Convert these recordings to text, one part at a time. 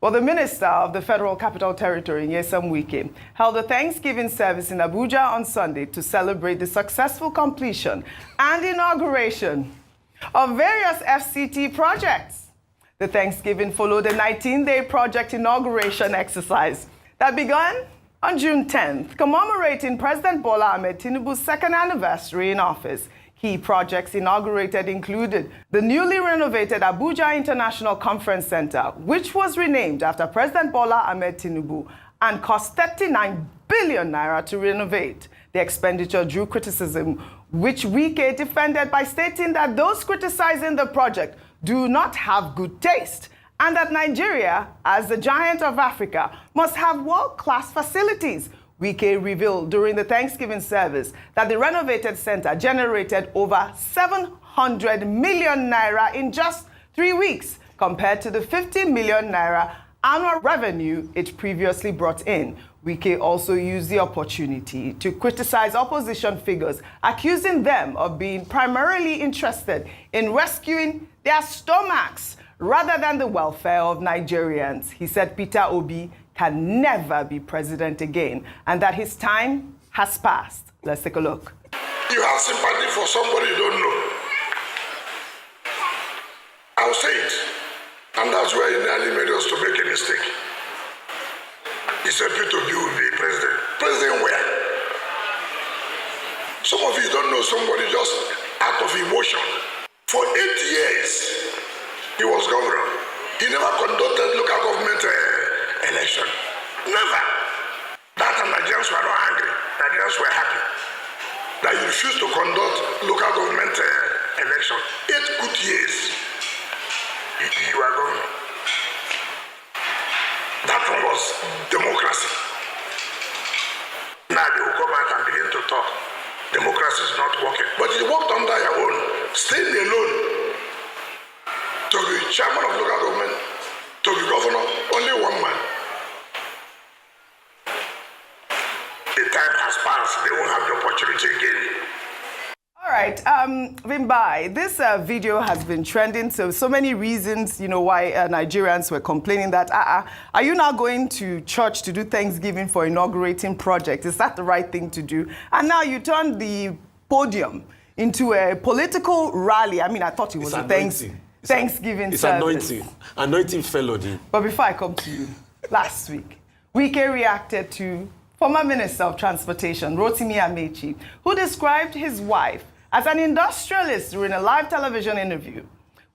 Well, the Minister of the Federal Capital Territory, Wike, held a Thanksgiving service in Abuja on Sunday to celebrate the successful completion and inauguration of various FCT projects. The Thanksgiving followed a 19-day project inauguration exercise that began on June 10th, commemorating President Bola Ahmed Tinubu's second anniversary in office. Key projects inaugurated included the newly renovated Abuja International Conference Center, which was renamed after President Bola Ahmed Tinubu and cost 39 billion naira to renovate. The expenditure drew criticism, which Wike defended by stating that those criticizing the project do not have good taste, and that Nigeria, as the giant of Africa, must have world-class facilities. Wike revealed during the Thanksgiving service that the renovated center generated over 700 million naira in just 3 weeks, compared to the 50 million naira annual revenue it previously brought in. Wike also used the opportunity to criticize opposition figures, accusing them of being primarily interested in rescuing their stomachs rather than the welfare of Nigerians. He said Peter Obi can never be president again, and that his time has passed. Let's take a look. You have sympathy for somebody you don't know. I'll say it. And that's where he nearly made us to make a mistake. He said Peter Obi will be president. President where? Some of you don't know somebody just out of emotion. For 8 years, he was governor. He never conducted local government election. Never. That time Nigerians were not angry. Nigerians were happy that you refused to conduct local government election. 8 good years you were governor. That one was democracy. Now they will come out and begin to talk. Democracy is not working. But you worked under your own, staying alone. To be chairman of local government, to be governor, only one man. The time has passed. They won't have the opportunity again. All right, Vimbai, this video has been trending, so many reasons, why Nigerians were complaining that, are you now going to church to do Thanksgiving for inaugurating projects? Is that the right thing to do? And now you turned the podium into a political rally. I mean, I thought it was Thanksgiving it's service. Anointing fell on you. But before I come to you, last week, Wike reacted to former Minister of Transportation, Rotimi Amechi, who described his wife as an industrialist during a live television interview.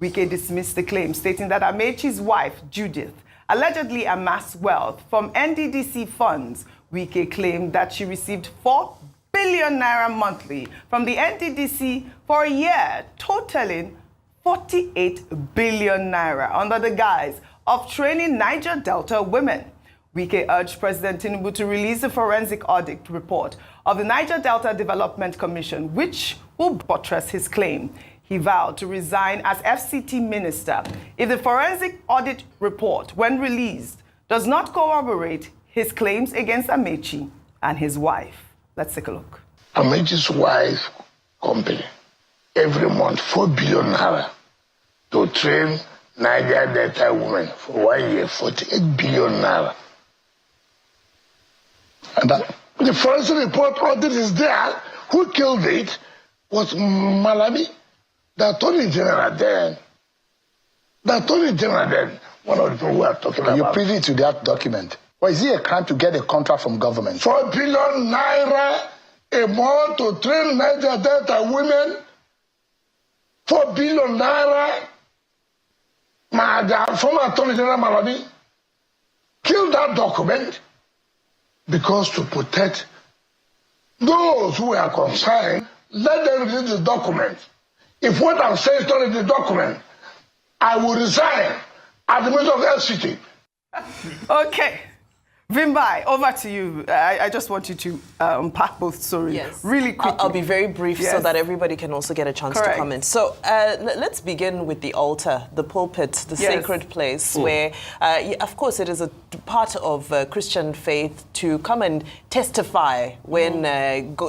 Wike dismissed the claim, stating that Amechi's wife, Judith, allegedly amassed wealth from NDDC funds. Wike claimed that she received 4 billion naira monthly from the NDDC for a year, totaling 48 billion naira under the guise of training Niger Delta women. Wike urged President Tinubu to release the forensic audit report of the Niger Delta Development Commission, which will buttress his claim. He vowed to resign as FCT minister if the forensic audit report, when released, does not corroborate his claims against Amechi and his wife. Let's take a look. Amechi's wife company, every month 4 billion naira to train Niger Delta women for 1 year, 48 billion naira. And the forensic report audit is there. Who killed it was Malabi, the Attorney General then. The Attorney General then, one of the people we are talking about. You're privy to that document. Or is it a crime to get a contract from government? 4 billion naira a month to train Niger Delta women. 4 billion naira. The former Attorney General Malabi killed that document because to protect those who are concerned, let them read the document. If what I'm saying is not in the document, I will resign as the Minister of FCT. Okay. Vimbai, over to you. I just want you to unpack both stories really quickly. I'll be very brief so that everybody can also get a chance to comment. So let's begin with the altar, the pulpit, the sacred place where, of course, it is a part of Christian faith to come and testify when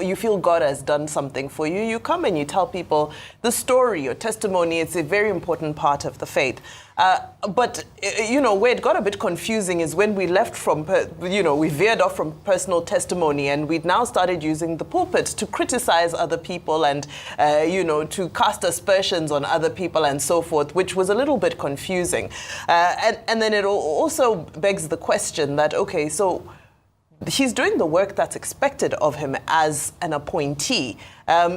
you feel God has done something for you. You come and you tell people the story, your testimony. It's a very important part of the faith. But, where it got a bit confusing is when we left from, we veered off from personal testimony, and we'd now started using the pulpit to criticize other people and, to cast aspersions on other people and so forth, which was a little bit confusing. And then it also begs the question that, okay, so he's doing the work that's expected of him as an appointee.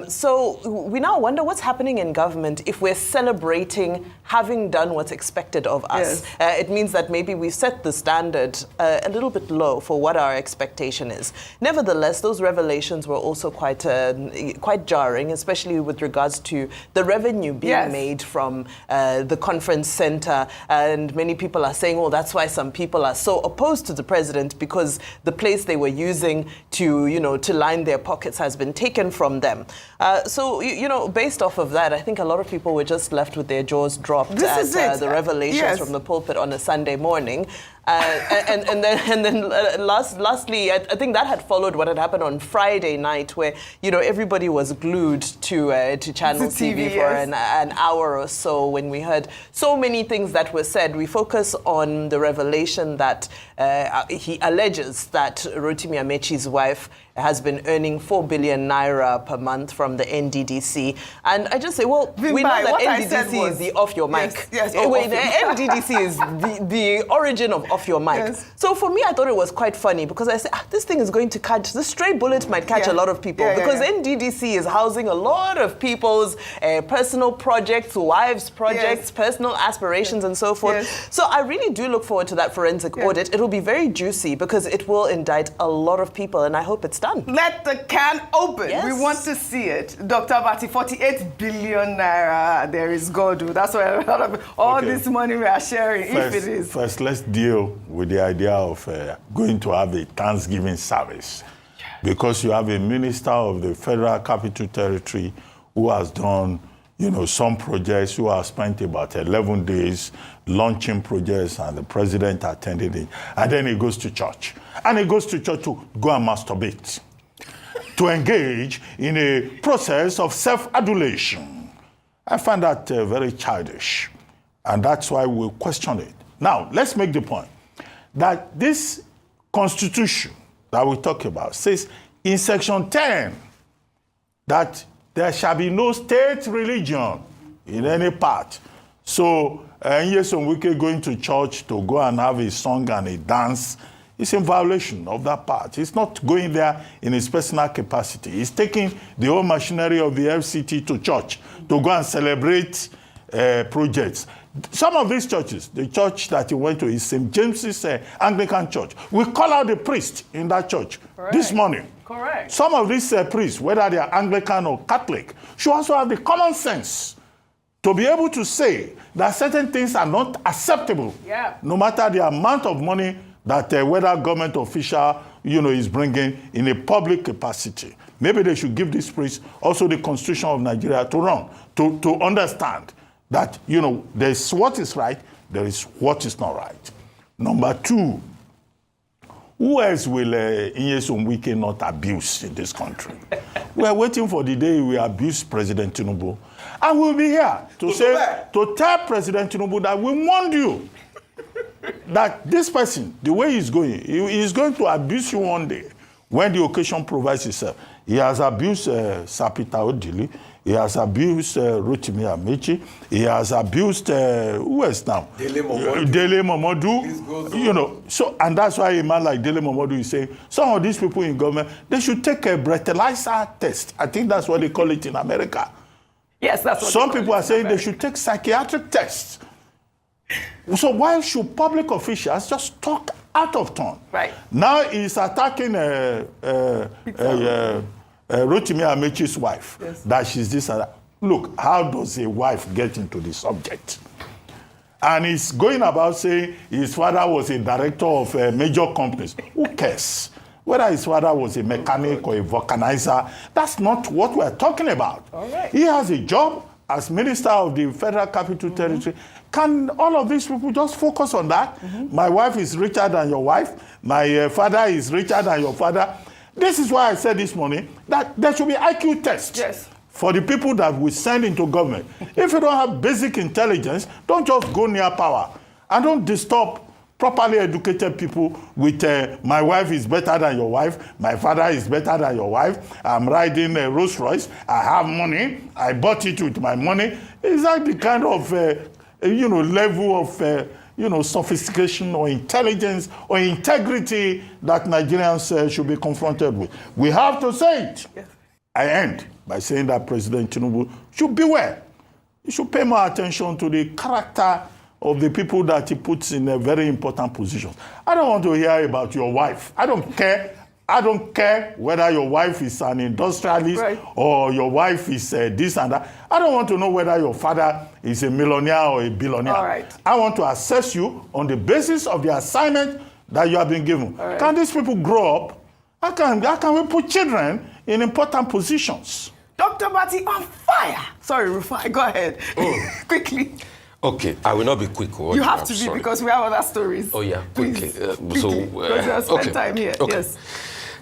So we now wonder what's happening in government if we're celebrating having done what's expected of us. Yes. It means that maybe we've set the standard a little bit low for what our expectation is. Nevertheless, those revelations were also quite jarring, especially with regards to the revenue being made from the conference center. And many people are saying, well, that's why some people are so opposed to the president, because the place they were using to line their pockets has been taken from them. So, based off of that, I think a lot of people were just left with their jaws dropped at the revelations from the pulpit on a Sunday morning. And then lastly, I think that had followed what had happened on Friday night, where everybody was glued to Channel TV for an hour or so. When we heard so many things that were said, we focus on the revelation that he alleges that Rotimi Amechi's wife has been earning 4 billion naira per month from the NDDC. And I just say, well, we know that NDDC is the off your mic. Yes, the NDDC is the origin of off your mic. Yes. So for me, I thought it was quite funny, because I said, this thing is going to catch, the stray bullet might catch a lot of people, because NDDC is housing a lot of people's personal projects, wives' projects, personal aspirations, and so forth. Yes. So I really do look forward to that forensic audit. It'll be very juicy, because it will indict a lot of people, and I hope it's done. Let the can open. Yes. We want to see it. Dr. Abati, 48 billion naira, there is God. That's why a lot of all this money we are sharing, if it is. First, let's deal with the idea of going to have a Thanksgiving service. Because you have a minister of the Federal Capital Territory who has done, some projects, who has spent about 11 days launching projects, and the president attended it. And then he goes to church. And he goes to church to go and masturbate, to engage in a process of self-adulation. I find that very childish. And that's why we question it. Now, let's make the point that this constitution that we talk about says in section 10 that there shall be no state religion in any part. So, Nyesom Wike going to church to go and have a song and a dance is in violation of that part. He's not going there in his personal capacity. He's taking the whole machinery of the FCT to church to go and celebrate projects. Some of these churches, the church that he went to is St. James's Anglican Church. We call out the priest in that church this morning. Correct. Some of these priests, whether they are Anglican or Catholic, should also have the common sense to be able to say that certain things are not acceptable, no matter the amount of money that whether government official, is bringing in a public capacity. Maybe they should give this priest also the Constitution of Nigeria to run, to understand that, there is what is right, there is what is not right. Number two, who else will Nyesom Wike not abuse in this country? We are waiting for the day we abuse President Tinubu. And we'll be here to tell President Tinubu that we warned you that this person, the way he's going to abuse you one day when the occasion provides itself. He has abused Sapita Odili. He has abused Rotimi Amechi. He has abused, who else now? Dele Momodu. So, and that's why a man like Dele Momodu is saying, some of these people in government, they should take a breathalyzer test. I think that's what they call it in America. Yes, that's what some people are saying they should take psychiatric tests. So why should public officials just talk out of turn? Right. Now he's attacking Rotimi Amechi's wife, that she's this and that. Look, how does a wife get into the subject? And he's going about saying his father was a director of major companies. Who cares? Whether his father was a mechanic or a vulcanizer, that's not what we're talking about. All right. He has a job as minister of the Federal Capital Territory. Can all of these people just focus on that? My wife is richer than your wife. My father is richer than your father. This is why I said this morning that there should be IQ tests for the people that we send into government. If you don't have basic intelligence, don't just go near power. And don't disturb properly educated people with my wife is better than your wife, my father is better than your wife, I'm riding a Rolls Royce, I have money, I bought it with my money. Is that the kind of level of sophistication or intelligence or integrity that Nigerians should be confronted with? We have to say it. Yes. I end by saying that President Tinubu should beware. He should pay more attention to the character of the people that he puts in a very important position. I don't want to hear about your wife. I don't care. I don't care whether your wife is an industrialist or your wife is this and that. I don't want to know whether your father is a millionaire or a billionaire. All right. I want to assess you on the basis of the assignment that you have been given. Right. Can these people grow up? How can we put children in important positions? Dr. Abati on fire. Sorry, Rufai, go ahead. Quickly. Okay, I will not be quick. You have to be because we have other stories. Oh, yeah, quickly. Spend time here. Okay. Yes.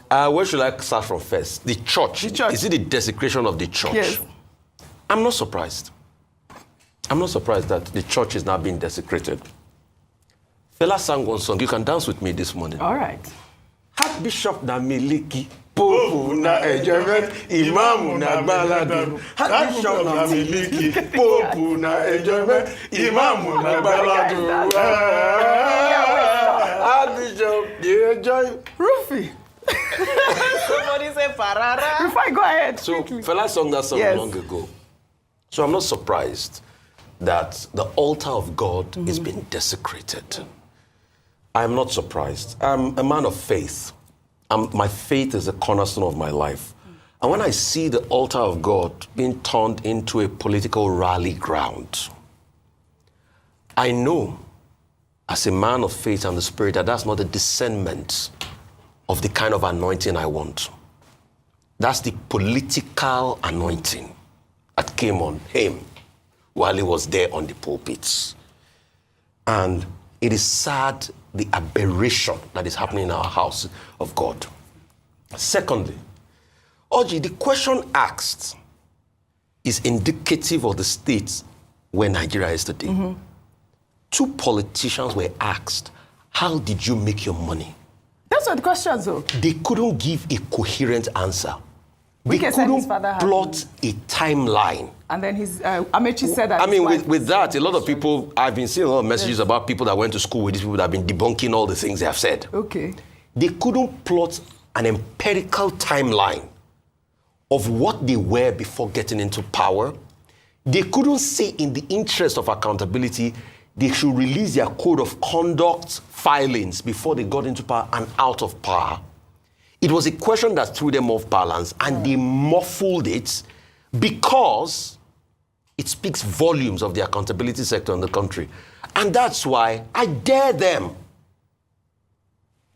Where should I start from first? The church. The church. Is it the desecration of the church? Yes. I'm not surprised. I'm not surprised that the church is now being desecrated. Fela sang one song. You can dance with me this morning. All right. Bishop na miliki, Pope na enjoyment, Imam na baladu. Bishop na miliki, Pope na enjoyment, Imam na baladu. Bishop, you enjoy. Rufy. Somebody say Parara. Rufai, go ahead. So Fela sung that song long ago. So I'm not surprised that the altar of God is being desecrated. I'm not surprised. I'm a man of faith. My faith is the cornerstone of my life. And when I see the altar of God being turned into a political rally ground, I know as a man of faith and the spirit that that's not the discernment of the kind of anointing I want. That's the political anointing that came on him while he was there on the pulpits. And it is sad, the aberration that is happening in our house of God. Secondly, Oji, the question asked is indicative of the state where Nigeria is today. 2 politicians were asked, how did you make your money? That's what the questions though. They couldn't give a coherent answer. They Wike said his couldn't father had plot a timeline. And then his Amechi said that. I mean, with that, a lot of people, I've been seeing a lot of messages about people that went to school with these people that have been debunking all the things they have said. Okay. They couldn't plot an empirical timeline of what they were before getting into power. They couldn't say in the interest of accountability, they should release their code of conduct filings before they got into power and out of power. It was a question that threw them off balance, and they muffled it because it speaks volumes of the accountability sector in the country. And that's why I dare them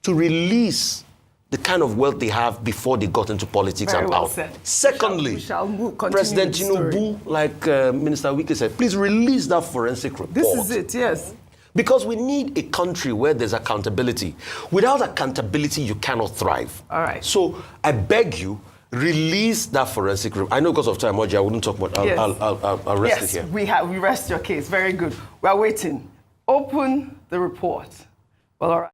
to release the kind of wealth they have before they got into politics and out. Secondly, President Tinubu, like Minister Wike said, please release that forensic report. This is it, yes. Because we need a country where there's accountability. Without accountability, you cannot thrive. All right. So I beg you, release that forensic report. I know because of time, Oji, I wouldn't talk about it. I'll rest it here. We rest your case. Very good. We're waiting. Open the report. Well, all right.